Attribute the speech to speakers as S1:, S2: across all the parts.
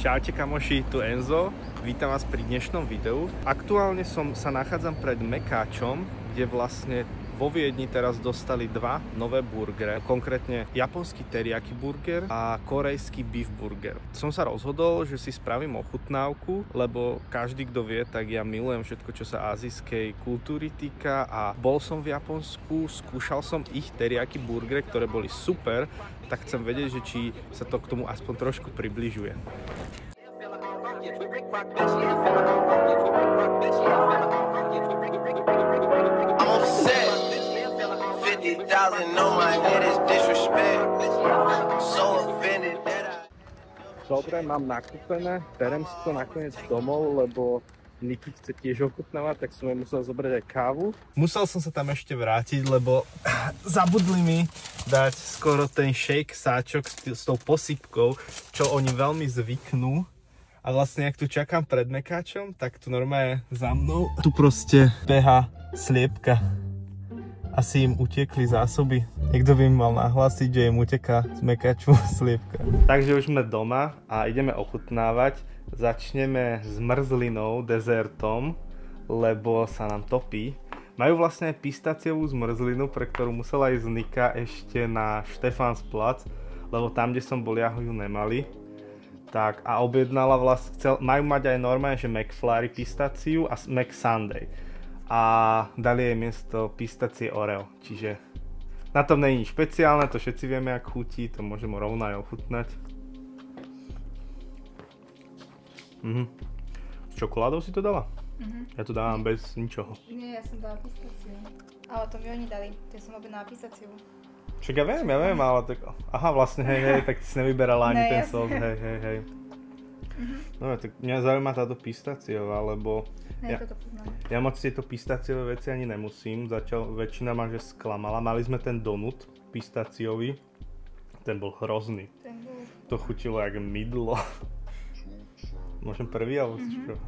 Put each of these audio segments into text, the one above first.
S1: Čaute kamoši, tu Enzo, vítam vás pri dnešnom videu. Aktuálne sa nachádzam pred Mekáčom, kde vlastne vo Viedni teraz dostali dva nové burgery, konkrétne japonský teriyaki burger a korejský beef burger. Som sa rozhodol, že si spravím ochutnávku, lebo každý, kto vie, tak ja milujem všetko, čo sa azijskej kultúry týka a bol som v Japonsku, skúšal som ich teriyaki burgery, ktoré boli super, tak chcem vedieť, že či sa to k tomu aspoň trošku približuje. Dobre, mám nakúpené, berem si to nakoniec domov, lebo Niky chce tiež ochutnávať, tak som jej musel zobrať aj kávu. Musel som sa tam ešte vrátiť, lebo zabudli mi dať skoro ten shake sáčok s tou posypkou, čo oni veľmi zvyknú. A vlastne, ak tu čakám pred Mekáčom, tak tu normálne za mnou tu proste beha sliepka. Asi im utiekli zásoby. Niekto by im mal nahlásiť, že im uteká z Mekáču sliepka. Takže už sme doma a ideme ochutnávať. Začneme s mrzlinou, dezertom, lebo sa nám topí. Majú vlastne aj pistáciovú zmrzlinu, pre ktorú musela ísť Nika ešte na Stephansplatz, lebo tam, kde som bol, ja ju nemali. Tak a objednala vlastne, majú mať aj normálne, že McFlurry pistáciu a McSunday. A dali jej miesto pistácie Oreo, čiže na tom nie je nič špeciálne, to všetci vieme, ak chutí, to môžeme rovno aj ochutnať. S čokoládou si to dala? Ja to dávam bez ničoho.
S2: Nie, ja som dala pistáciu. Ale to mi oni dali, to som objednala pistáciu.
S1: Však ja viem, ale tak... Aha, vlastne, hej, tak ty si nevyberala ani ten sos, hej. No, tak mňa zaujíma táto pistáciová, lebo... Ja moc tieto pistáciové veci ani nemusím, zatiaľ väčšina ma že sklamala. Mali sme ten donut pistáciový, ten bol hrozný. To chutilo jak mydlo. Môžem prvý, alebo chceš prvý?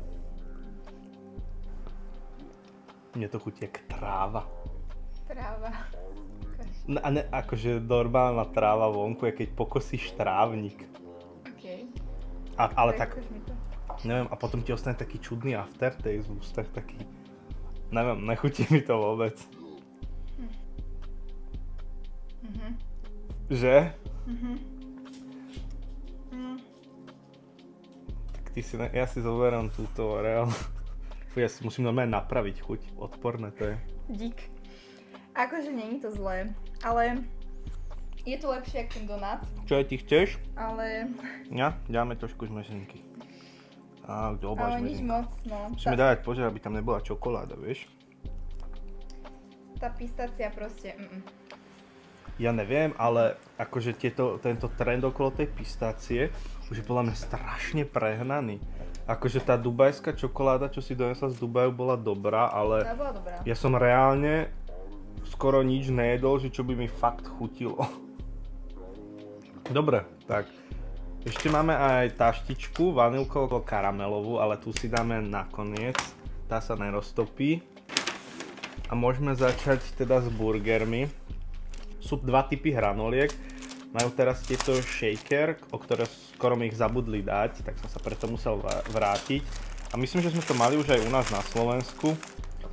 S1: Mne to chutí jak tráva.
S2: Tráva.
S1: A ne, akože normálna tráva vonku, je keď pokosíš trávnik. Ale tak, neviem, a potom ti ostane taký čudný aftertaste v ústach, taký, neviem, nechutí mi to vôbec. Že? Tak ty si, ja si zoberám túto Oreo. Ja si musím normálne napraviť chuť, odporné to je.
S2: Dík. Akože nie je to zlé, ale je to lepšie ako ten donut.
S1: Čo aj ty chceš?
S2: Ale...
S1: Ja? Dáme trošku žmeženky. Ale
S2: nič moc, no.
S1: Musíme dávať pozor, aby tam nebola čokoláda, vieš?
S2: Tá pistácia proste...
S1: Ja neviem, ale akože tento trend okolo tej pistácie už je podľa mňa strašne prehnaný. Akože tá dubajská čokoláda, čo si donesla z Dubaju, bola dobrá, ale...
S2: Tá bola dobrá.
S1: Ja som reálne skoro nič nejedol, že čo by mi fakt chutilo. Dobre, tak ešte máme aj taštičku vanilkovo-karamelovú, ale tu si dáme nakoniec, tá sa neroztopí. A môžeme začať teda s burgermi. Sú dva typy hranoliek, majú teraz tieto shaker, o ktoré skoro mi ich zabudli dať, tak som sa preto musel vrátiť. A myslím, že sme to mali už aj u nás na Slovensku.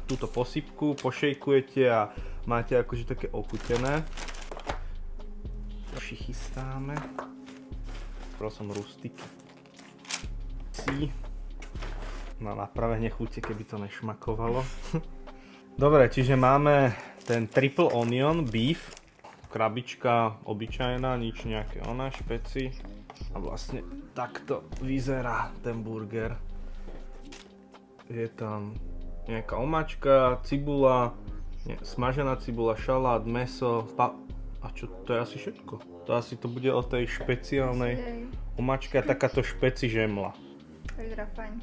S1: Túto posypku pošejkujete a máte akože také ochutené. Chystáme. Spravil som rustiky. No napravenie chute, keby to nešmakovalo. Dobre, čiže máme ten triple onion beef. Krabička obyčajná, nič nejaké špeci. A vlastne takto vyzerá ten burger. Je tam nejaká omáčka, cibula, smažená cibula, šalát, mäso, a čo, to je asi všetko. To asi to bude o tej špeciálnej omáčke a takáto špeci žemla.
S2: Vyzerá fajn.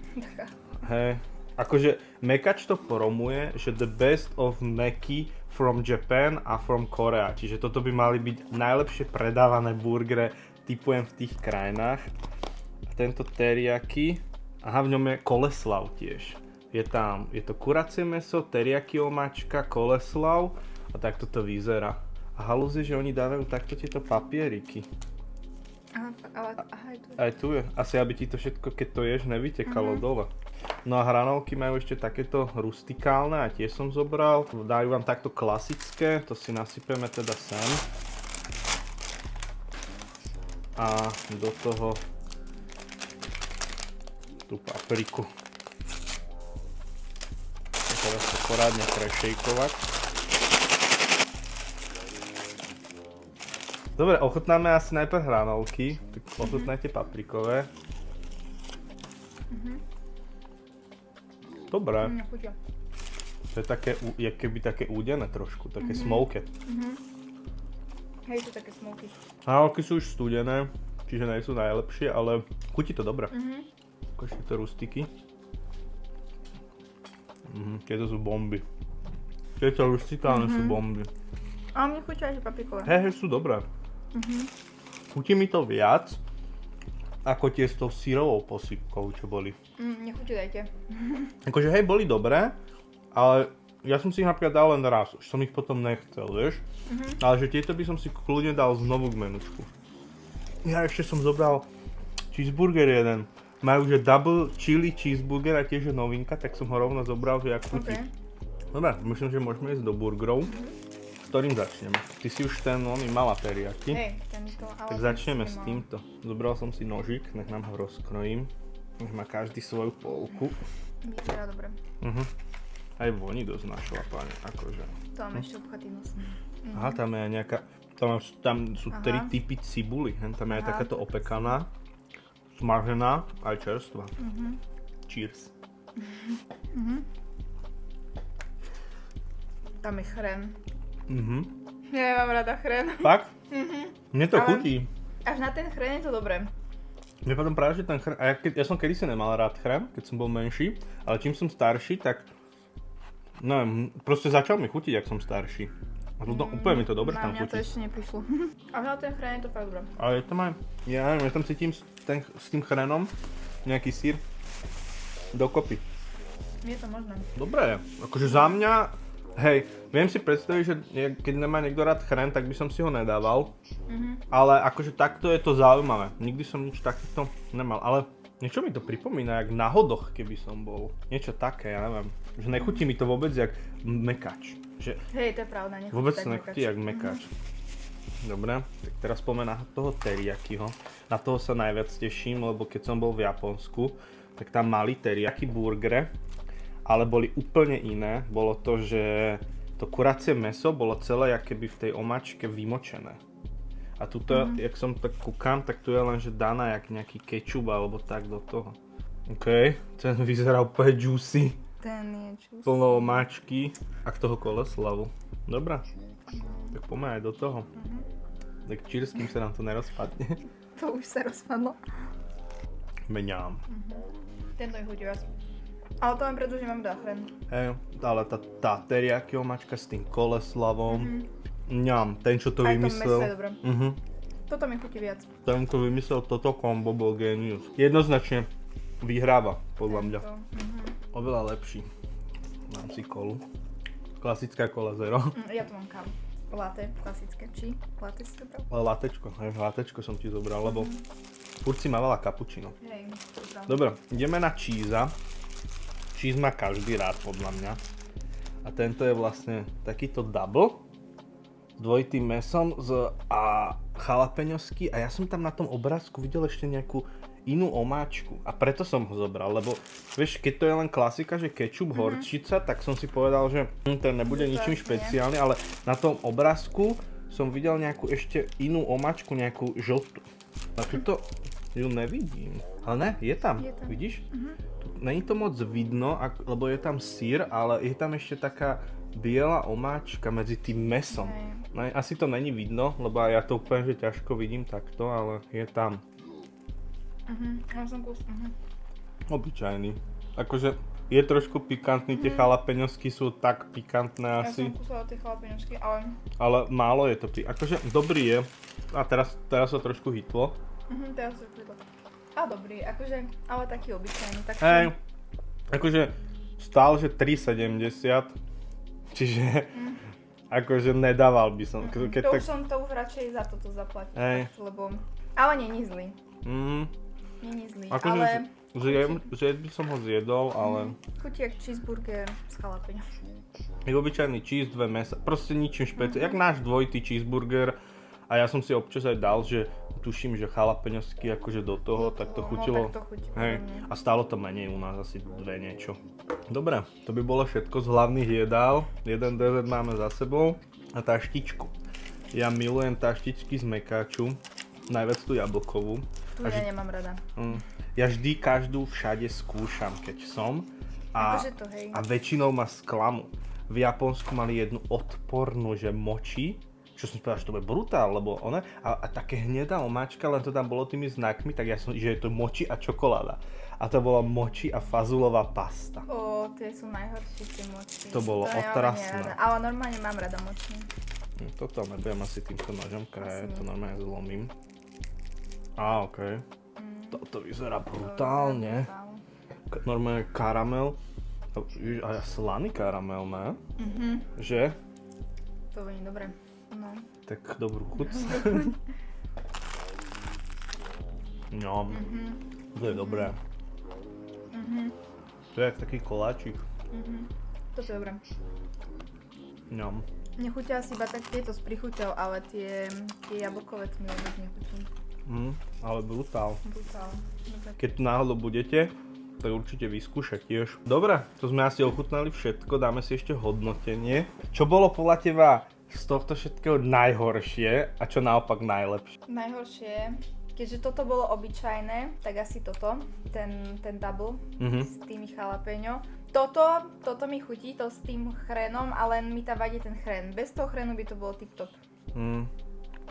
S1: Hej, akože Mekáč to promuje, že the best of Meki from Japan a from Korea. Čiže toto by mali byť najlepšie predávané burgery, typujem v tých krajinách. A tento teriyaki, aha, v ňom je koleslav tiež. Je to kuracie mäso, teriyaki omáčka, koleslav a takto to vyzerá. A halúz je, že oni dávajú takto tieto papieriky.
S2: Aha, je tu.
S1: Aj tu je. Asi aby ti to všetko, keď to ješ, nevytekalo dole. No a hranolky majú ešte takéto rustikálne a tiež som zobral. Dajú vám takto klasické, to si nasypeme teda sem. A do toho tú papriku. Teraz to porádne prešejkovať. Dobre, ochutnáme asi najprv hranolky. Tak ochutnajte paprikové. Dobre. To je také, jak keby také údené trošku, také smoked.
S2: Hej, sú také smoky.
S1: Hranolky sú už studené, čiže nie sú najlepšie, ale chutí to dobre. Ukážte to rustiky. Tieto sú bomby. Tieto rustikálne sú bomby.
S2: A mne chutí aj paprikové.
S1: Hej, sú dobré. Chutí mi to viac, ako tie s tou sírovou posypkou, čo boli.
S2: Nechutí, dajte.
S1: Akože hej, boli dobré, ale ja som si ich napríklad dal len raz, už som ich potom nechcel, vieš. Ale že tieto by som si kľudne dal znovu k menučku. Ja ešte som zobral cheeseburger jeden. Majú, že double chili cheeseburger a tiež je novinka, tak som ho rovno zobral, že jak chutí. Dobre, myslím, že môžeme ísť do burgerov. S ktorým začneme? Ty si už ten malá teriyaki.
S2: Hej, tento, ale
S1: tak začneme s týmto. Zobral som si nožík, nech nám ho rozkrojím. Už má každý svoju polku.
S2: Vyzerá dobre.
S1: Aj voní dosť našlapáne, akože.
S2: To mám ešte obchatý nos.
S1: Aha, tam je nejaká, tam sú 3 typy cibuli. Tam je aj takáto opekaná. Smažená, aj čerstvá. Cheers.
S2: Tam je chren. Ja mám rada chren.
S1: Fakt? Mne to chutí.
S2: Až na ten chren je to dobré.
S1: Mne potom práve, že ten chren, ja som kedysi nemal rád chren, keď som bol menší, ale čím som starší, tak neviem, proste začal mi chutiť, ak som starší. A úplne mi to dobre tam chutí.
S2: Na mňa to ešte neprišlo. Až na ten chren je to fakt dobré.
S1: Ale je tam aj, ja neviem, ja tam cítim s tým chrenom nejaký sír dokopy.
S2: Je to možné.
S1: Dobre, akože za mňa, hej, viem si predstaviť, že keď nemá niekto rád chren, tak by som si ho nedával. Ale akože takto je to zaujímavé. Nikdy som nič takéto nemal, ale niečo mi to pripomína, jak na hodoch, keby som bol. Niečo také, ja neviem. Že nechutí mi to vôbec jak mekač. Že
S2: hej, to je pravda, nechutí
S1: vôbec
S2: tak
S1: nechutí jak mekač. Dobre, tak teraz poďme na toho teriyakiho. Na toho sa najviac teším, lebo keď som bol v Japonsku, tak tam mali teriyaki burgere, ale boli úplne iné. Bolo to, že to kuracie mäso bolo celé jak keby v tej omáčke vymočené. A tuto, jak som tak kúkam, tak tu je len, že daná jak nejaký kečup alebo tak do toho. OK, ten vyzerá úplne juicy.
S2: Ten je juicy.
S1: Plno omáčky a k toho koleslavu. Dobre, tak poďme aj do toho. Tak cheers, kým sa nám to nerozpadne.
S2: To už sa rozpadlo.
S1: Mňam.
S2: Tento je chutí viac. Ale to len preto, že mám chren.
S1: Hej, ale tá teriyaki omáčka s tým koleslavom. Mňam, ten čo to vymyslel.
S2: Aj to mäso je dobré. Toto mi chutí viac.
S1: Ten čo vymyslel toto kombo bol genius. Jednoznačne vyhráva, podľa mňa. Oveľa lepší. Mám si kolu. Klasická kola zero.
S2: Ja tu mám kávu. Latte, klasické. Či? Latte si zobral?
S1: Latečko, hej, latečko som ti zobral, lebo furt si mávala cappuccino.
S2: Hej, to
S1: dobre, ideme na cheesa. Cheese má každý rád, podľa mňa. A tento je vlastne takýto double s dvojitým mäsom a jalapeňosky. A ja som tam na tom obrázku videl ešte nejakú inú omáčku. A preto som ho zobral, lebo vieš, keď to je len klasika, že kečup, horčica, tak som si povedal, že ten nebude ničím špeciálny, ale na tom obrázku som videl nejakú ešte inú omáčku, nejakú žltú. A tuto ju nevidím. Ale ne, je tam. Vidíš? Není to moc vidno, lebo je tam syr, ale je tam ešte taká biela omáčka medzi tým mäsom. Asi to není vidno, lebo ja to úplne že ťažko vidím takto, ale je tam.
S2: Ja som kus.
S1: Obyčajný. Akože je trošku pikantný, tie jalapeňosky sú tak pikantné asi.
S2: Ja som kúsala tie jalapeňosky, ale...
S1: Ale málo je to akože dobrý je. A teraz sa trošku hitlo.
S2: Teraz sa hitlo. A dobrý, akože, ale taký obyčajný.
S1: Hej, akože stál, že 3,70. Čiže akože nedával by som.
S2: To už radšej za toto zaplatiť, lebo Ale není zlý. Není zlý, ale...
S1: Zjesť by som ho zjedol, ale...
S2: Chutí jak cheeseburger s chalapeňom.
S1: Je obyčajný cheese, 2 mäsa, proste ničím špeciálne, jak náš dvojitý cheeseburger. A ja som si občas aj dal, že tuším, že chalapeňovský akože do toho, tak to chutilo.
S2: Tak to chutí.
S1: Hej. A stálo to menej u nás, asi 2 niečo. Dobre, to by bolo všetko z hlavných jedál. Jeden dezert máme za sebou a taštičku. Ja milujem taštičky z mekáču, najviac tú jablkovú.
S2: Tu ja nemám rada.
S1: Ja vždy každú všade skúšam, keď som.
S2: Akože to, hej.
S1: A väčšinou ma sklamu. V Japonsku mali jednu odpornú, že mochi, čo som povedal, že to bude brutál, lebo ona, a také hnedá omáčka, len to tam bolo tými znakmi, tak ja som, že je to mochi a čokoláda. A to bola mochi a fazulová pasta.
S2: Tie sú najhoršie tie mochi.
S1: To bolo otrasné.
S2: Ale normálne mám rada mochi.
S1: Toto nebudem asi týmto nožom kraje, to normálne zlomím. Okej. Toto vyzerá brutálne. Normálne karamel. A slaný karamel, ne? Že?
S2: To bude dobre. No.
S1: Tak dobrú chuť. No. To je dobré. To je jak taký koláčik.
S2: Toto je dobré.
S1: No.
S2: Nechutia si iba tak tieto s prichuťou, ale tie jablkové to mi vôbec nechutí.
S1: Ale brutál.
S2: Brutál.
S1: Keď tu náhodou budete, tak určite vyskúšať tiež. Dobre, to sme asi ochutnali všetko, dáme si ešte hodnotenie. Čo bolo podľa teba z tohto všetkého najhoršie a čo naopak najlepšie?
S2: Najhoršie, keďže toto bolo obyčajné, tak asi toto, ten double s tými jalapeňo. Toto mi chutí, to s tým chrénom, ale mi tam vadí ten chrén. Bez toho chrénu by to bolo tip-top.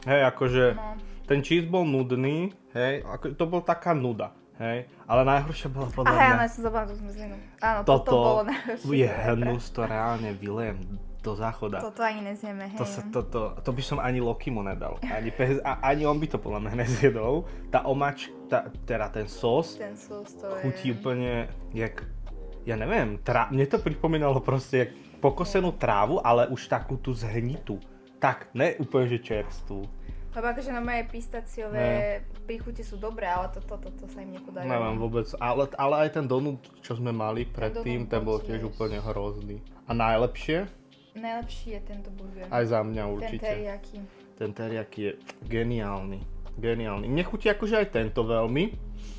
S1: Hej, akože ten cheese bol nudný, hej, to bol taká nuda, hej, ale najhoršie bolo podľa mňa...
S2: Aha, ja som zabudla tú zmrzlinu. Áno, toto bolo najhoršie.
S1: Je hnus, to reálne vylejem do záchoda.
S2: Toto ani nezjeme, hej.
S1: To by som ani Lokimu nedal, ani on by to podľa mňa nezjedol. Tá omač, teda ten sós
S2: to
S1: chutí úplne jak, ja neviem, mne to pripomínalo proste jak pokosenú trávu, ale už takú tú zhnitú. Tak, ne úplne, že čerstvú.
S2: Lebo akože na moje pistaciové príchute sú dobré, ale toto sa im nepodarí.
S1: Neviem vôbec, ale aj ten donut, čo sme mali predtým, ten bol tiež úplne hrozný. A najlepšie?
S2: Najlepší je tento burger.
S1: Aj za mňa určite. Ten teriyaki je geniálny. Mne chutí akože aj tento veľmi,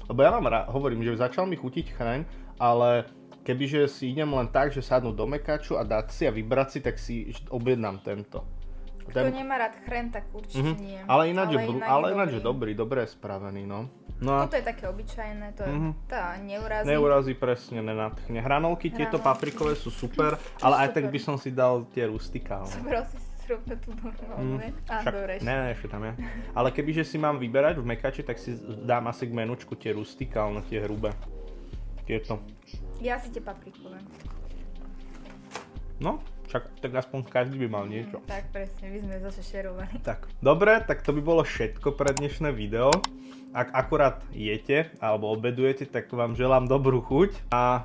S1: lebo ja vám hovorím, že začal mi chutiť chreň, ale kebyže si idem len tak, že sadnú do mekaču a dať si a vybrať si, tak si objednám tento.
S2: Kto nemá rád chren, tak určite nie.
S1: Ale ináč je dobrý, dobre je spravený, no.
S2: Toto je také obyčajné, to je, neurazí.
S1: Neurazí, presne, nenadchne. Hranolky tieto paprikové sú super, ale aj tak by som si dal tie rustikálne.
S2: Zobral si zrovna tú normálne. Dobre.
S1: Ne, ešte tam je. Ale kebyže si mám vyberať v mekači, tak si dám asi k menučku tie rustikálne, tie hrubé. Tieto.
S2: Ja si tie paprikové.
S1: No, však tak aspoň každý by mal niečo.
S2: Tak presne, my sme zase šerovali.
S1: Tak, dobre, tak to by bolo všetko pre dnešné video. Ak akurát jete alebo obedujete, tak vám želám dobrú chuť a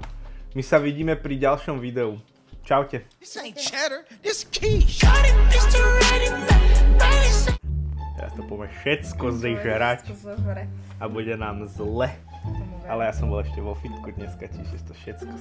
S1: my sa vidíme pri ďalšom videu. Čaute. Teraz to poďme všetko zežrať a bude nám zle. Ale ja som bol ešte vo fitku dneska, čiže to všetko...